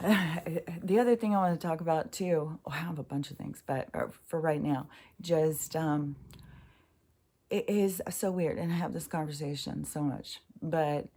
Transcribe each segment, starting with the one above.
The other thing I want to talk about too, I have a bunch of things, but for right now, just it is so weird, and I have this conversation so much, but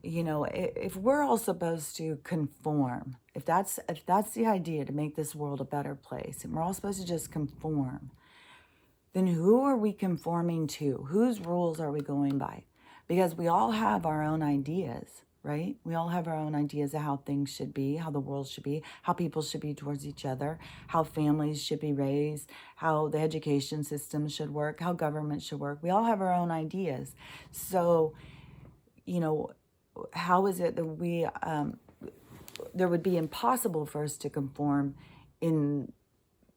if we're all supposed to conform, if that's the idea to make this world a better place, and we're all supposed to just conform, then who are we conforming to? Whose rules are we going by? Because we all have our own ideas, right? We all have our own ideas of how things should be, how the world should be, how people should be towards each other, how families should be raised, how the education system should work, how government should work. We all have our own ideas. So, you know, how is it that there would be impossible for us to conform in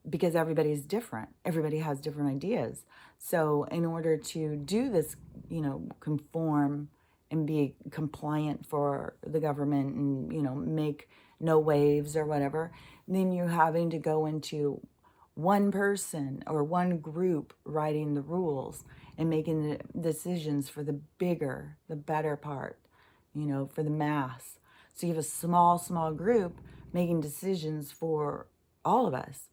because everybody's different. Everybody has different ideas. So in order to do this, conform and be compliant for the government and, make no waves or whatever, then you're having to go into one person or one group writing the rules and making the decisions for the bigger, the better part, for the mass. So you have a small, small group making decisions for all of us.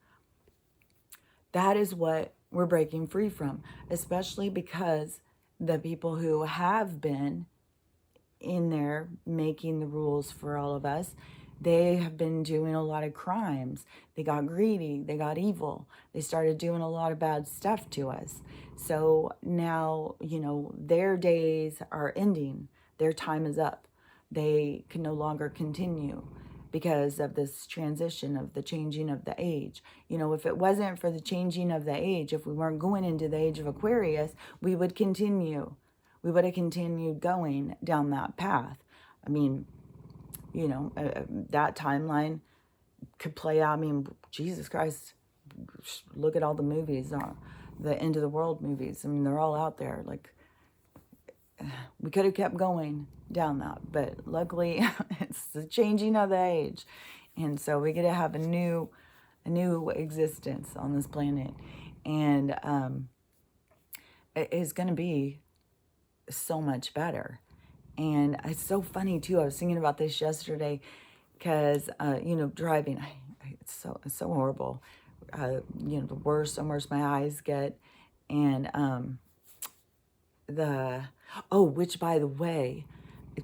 That is what we're breaking free from, especially because the people who have been in there making the rules for all of us, they have been doing a lot of crimes. They got greedy, they got evil, they started doing a lot of bad stuff to us. So now, their days are ending, their time is up. They can no longer continue because of this transition of the changing of the age. If it wasn't for the changing of the age, if we weren't going into the age of Aquarius, we would continue. We would have continued going down that path. I mean, that timeline could play out. I mean, Jesus Christ, look at all the movies, the end of the world movies. I mean, they're all out there. Like, we could have kept going down that, but luckily it's the changing of the age, and so we get to have a new existence on this planet, and it is going to be so much better. And it's so funny too, I was thinking about this yesterday because driving, it's so horrible. The worse and worse my eyes get, and which, by the way,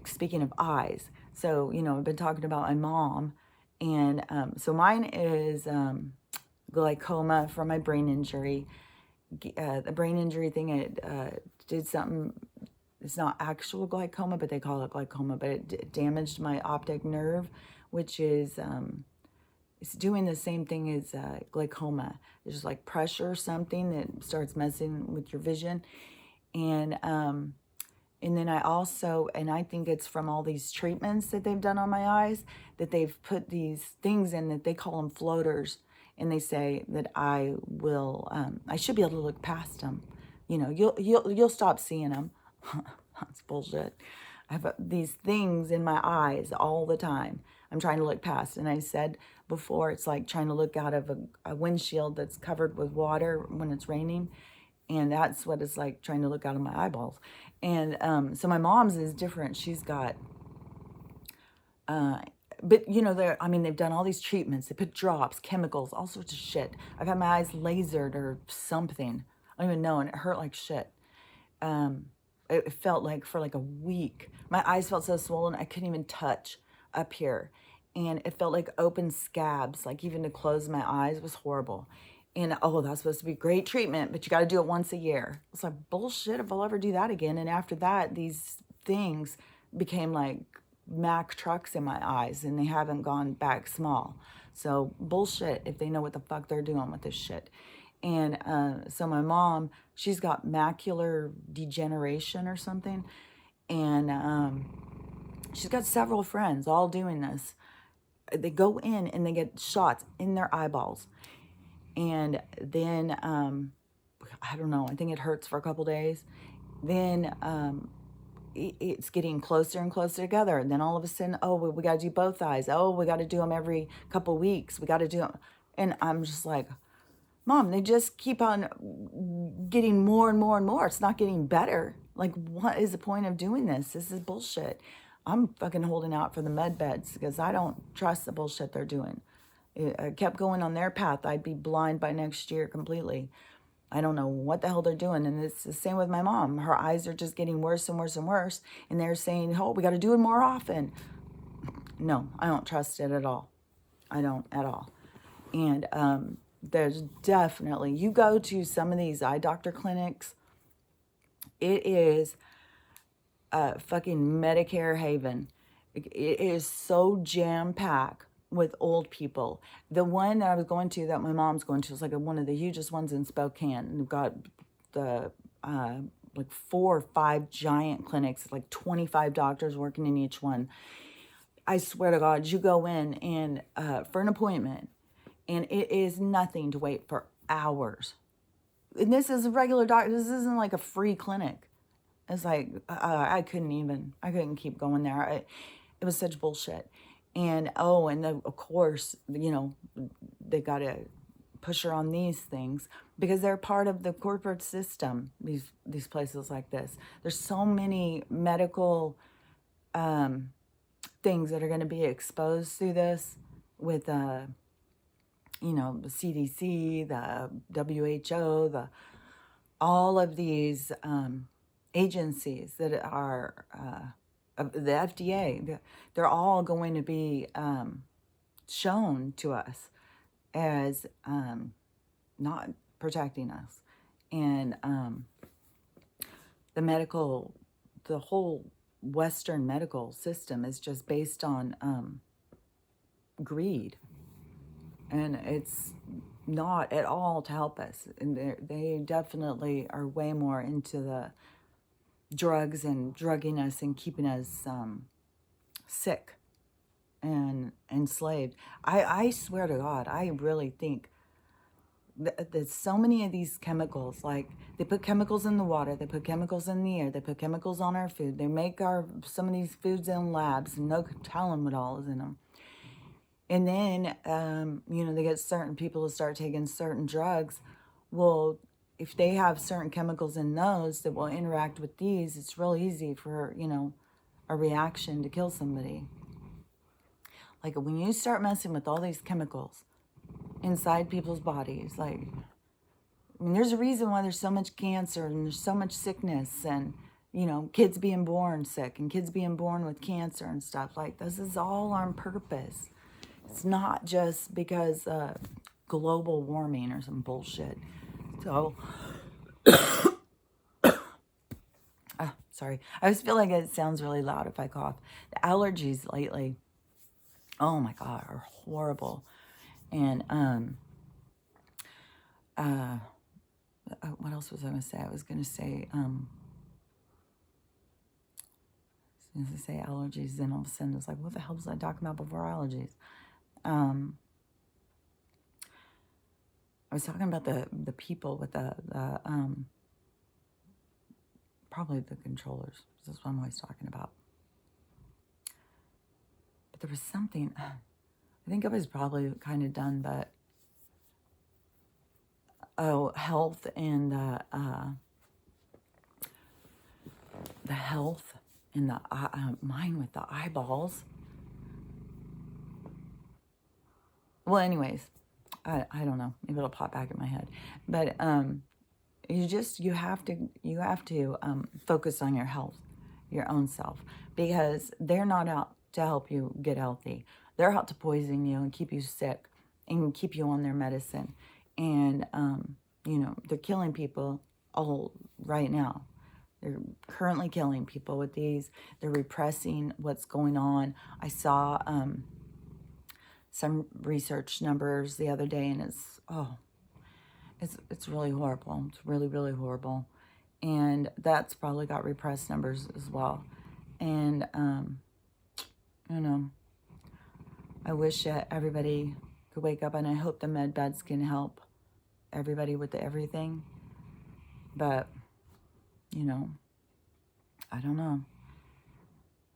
speaking of eyes, so, I've been talking about my mom, and so mine is glaucoma from my brain injury. The brain injury thing, it did something, it's not actual glaucoma, but they call it glaucoma, but it damaged my optic nerve, which is, it's doing the same thing as glaucoma. There's like pressure or something that starts messing with your vision. And then I think it's from all these treatments that they've done on my eyes, that they've put these things in that they call them floaters. And they say that I should be able to look past them. You'll stop seeing them. That's bullshit. I have these things in my eyes all the time. I'm trying to look past. And I said before, it's like trying to look out of a windshield that's covered with water when it's raining. And that's what it's like trying to look out of my eyeballs. And so my mom's is different. She's got, but they've done all these treatments. They put drops, chemicals, all sorts of shit. I've had my eyes lasered or something. I don't even know, and it hurt like shit. It felt like for like a week. My eyes felt so swollen, I couldn't even touch up here. And it felt like open scabs, like even to close my eyes was horrible. And, that's supposed to be great treatment, but you got to do it once a year. It's like, bullshit, if I'll ever do that again. And after that, these things became like Mack trucks in my eyes, and they haven't gone back small. So bullshit if they know what the fuck they're doing with this shit. And so my mom, she's got macular degeneration or something. And she's got several friends all doing this. They go in and they get shots in their eyeballs. And then, I don't know, I think it hurts for a couple days. Then it's getting closer and closer together. And then all of a sudden, we got to do both eyes. We got to do them every couple weeks. We got to do them. And I'm just like, Mom, they just keep on getting more and more and more. It's not getting better. Like, what is the point of doing this? This is bullshit. I'm fucking holding out for the med beds because I don't trust the bullshit they're doing. I kept going on their path, I'd be blind by next year completely. I don't know what the hell they're doing. And it's the same with my mom. Her eyes are just getting worse and worse and worse. And they're saying, oh, we got to do it more often. No, I don't trust it at all. I don't at all. And there's definitely, you go to some of these eye doctor clinics, it is a fucking Medicare haven. It is so jam-packed with old people. The one that I was going to, that my mom's going to, is like one of the hugest ones in Spokane. And we've got the like 4 or 5 giant clinics, like 25 doctors working in each one. I swear to God, you go in and for an appointment, and it is nothing to wait for hours. And this is a regular doctor. This isn't like a free clinic. It's like, I couldn't keep going there. It was such bullshit. And, of course, they got to push her on these things because they're part of the corporate system, these places like this. There's so many medical things that are going to be exposed through this with, the CDC, the WHO, all of these agencies that are the FDA, they're all going to be shown to us as not protecting us. And the whole Western medical system is just based on greed. And it's not at all to help us. And they definitely are way more into the drugs and drugging us and keeping us sick and enslaved. I swear to God, I really think that so many of these chemicals, like they put chemicals in the water, they put chemicals in the air, they put chemicals on our food, they make some of these foods in labs and no telling what all is in them. And then, they get certain people to start taking certain drugs. Well, if they have certain chemicals in those that will interact with these, it's real easy for, a reaction to kill somebody. Like when you start messing with all these chemicals inside people's bodies, there's a reason why there's so much cancer and there's so much sickness and, kids being born sick and kids being born with cancer and stuff. Like this is all on purpose. It's not just because global warming or some bullshit. So, sorry. I always feel like it sounds really loud if I cough. The allergies lately, oh my God, are horrible. And what else was I going to say? I was going to say allergies, then all of a sudden it's like, what the hell was I talking about before allergies? I was talking about the people with the probably the controllers. That's what I'm always talking about. But there was something, I think it was probably kind of done, but health and the health and the mine with the eyeballs. Well, anyways, I don't know. Maybe it'll pop back in my head. But you have to focus on your health, your own self, because they're not out to help you get healthy. They're out to poison you and keep you sick and keep you on their medicine. And they're killing people all right now. They're currently killing people with these. They're repressing what's going on. I saw some research numbers the other day, and it's really horrible. It's really, really horrible. And that's probably got repressed numbers as well. And, I wish that everybody could wake up, and I hope the med beds can help everybody with everything. But, I don't know.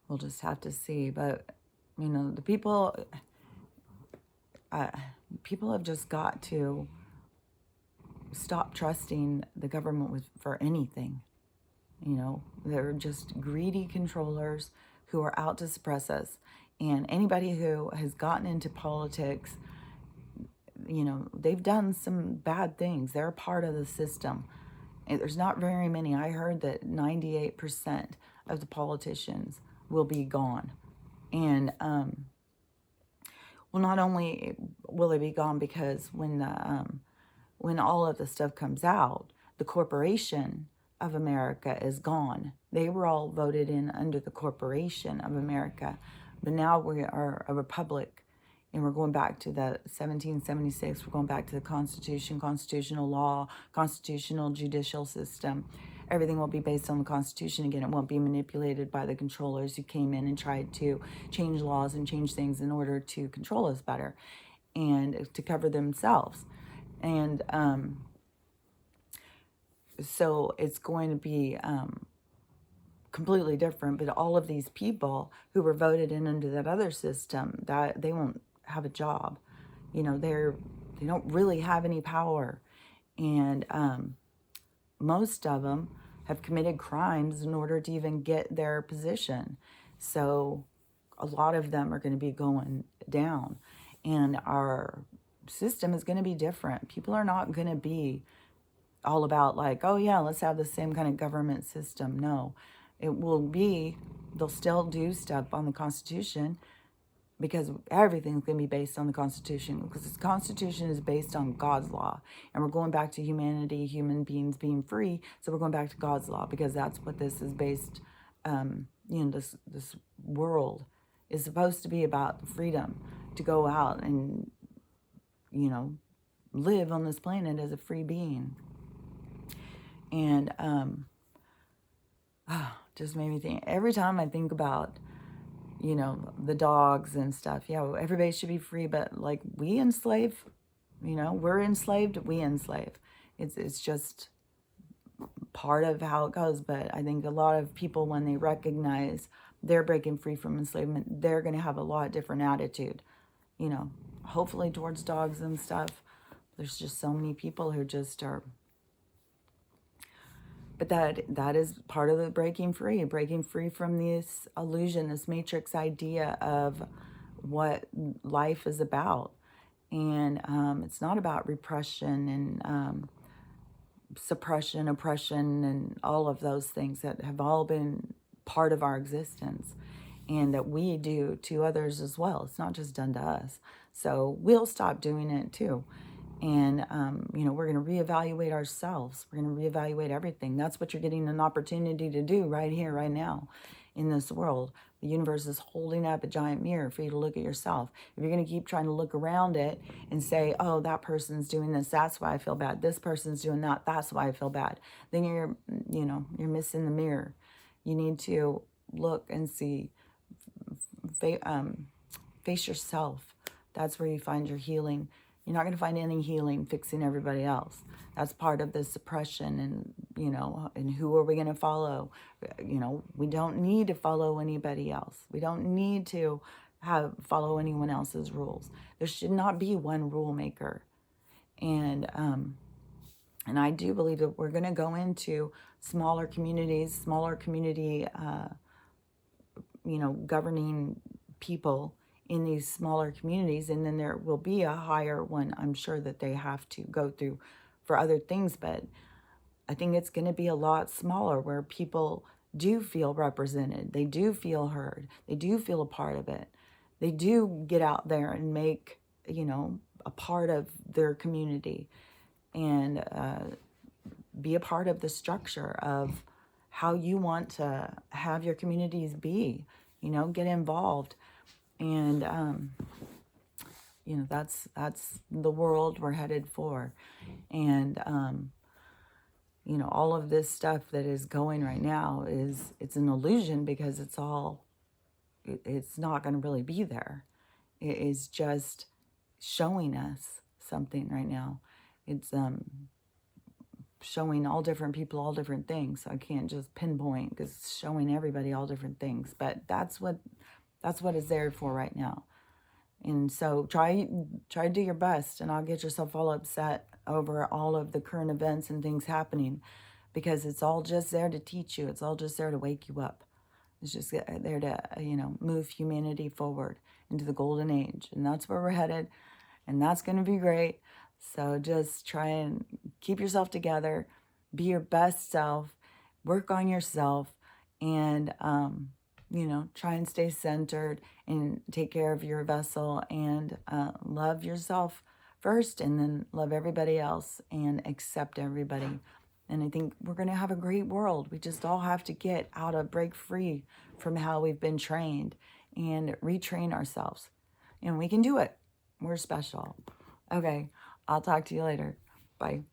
We'll just have to see. But, the people have just got to stop trusting the government for anything. They're just greedy controllers who are out to suppress us. And anybody who has gotten into politics, you know, they've done some bad things. They're a part of the system. And there's not very many. I heard that 98% of the politicians will be gone. And, well, not only will they be gone because when all of the stuff comes out, the corporation of America is gone. They were all voted in under the corporation of America. But now we are a republic, and we're going back to the 1776. We're going back to the Constitution, constitutional law, constitutional judicial system. Everything will be based on the Constitution again. It won't be manipulated by the controllers who came in and tried to change laws and change things in order to control us better and to cover themselves. And so it's going to be completely different. But all of these people who were voted in under that other system, that they won't have a job. You know, they don't really have any power. And most of them have committed crimes in order to even get their position. So a lot of them are going to be going down. And our system is going to be different. People are not going to be all about like, oh yeah, let's have the same kind of government system. No, it will be, they'll still do stuff on the Constitution because everything's going to be based on the Constitution, because the Constitution is based on God's law. And we're going back to humanity, human beings being free. So we're going back to God's law because that's what this is based, you know, this world is supposed to be about, freedom to go out and, you know, live on this planet as a free being. And just made me think, every time I think about, you know, the dogs and stuff, yeah, everybody should be free, but like we enslave, you know, we're enslaved, we enslave. It's just part of how it goes. But I think a lot of people, when they recognize they're breaking free from enslavement, they're going to have a lot different attitude, you know, hopefully towards dogs and stuff. There's just so many people who just are. But that is part of the breaking free from this illusion, this matrix idea of what life is about. And it's not about repression and suppression, oppression, and all of those things that have all been part of our existence and that we do to others as well. It's not just done to us. So we'll stop doing it too. And, you know, we're going to reevaluate ourselves. We're going to reevaluate everything. That's what you're getting an opportunity to do right here, right now in this world. The universe is holding up a giant mirror for you to look at yourself. If you're going to keep trying to look around it and say, oh, that person's doing this, that's why I feel bad. This person's doing that, that's why I feel bad. Then you're missing the mirror. You need to look and see, face yourself. That's where you find your healing. You're not going to find any healing fixing everybody else. That's part of the suppression and, you know, and who are we going to follow? You know, we don't need to follow anybody else. We don't need to follow anyone else's rules. There should not be one rule maker. And I do believe that we're going to go into smaller communities, governing people in these smaller communities, and then there will be a higher one, I'm sure, that they have to go through for other things. But I think it's going to be a lot smaller where people do feel represented. They do feel heard. They do feel a part of it. They do get out there and make, you know, a part of their community and be a part of the structure of how you want to have your communities be, you know, get involved. And, you know, that's the world we're headed for. And, you know, all of this stuff that is going right now it's an illusion because it's not going to really be there. It is just showing us something right now. It's showing all different people all different things. So I can't just pinpoint because it's showing everybody all different things. But that's what it's there for right now. And so try to do your best and not get yourself all upset over all of the current events and things happening, because it's all just there to teach you. It's all just there to wake you up. It's just there to, move humanity forward into the golden age. And that's where we're headed. And that's going to be great. So just try and keep yourself together, be your best self, work on yourself, and, try and stay centered and take care of your vessel and love yourself first, and then love everybody else and accept everybody. And I think we're going to have a great world. We just all have to get out of, break free from how we've been trained and retrain ourselves. And we can do it. We're special. Okay, I'll talk to you later. Bye.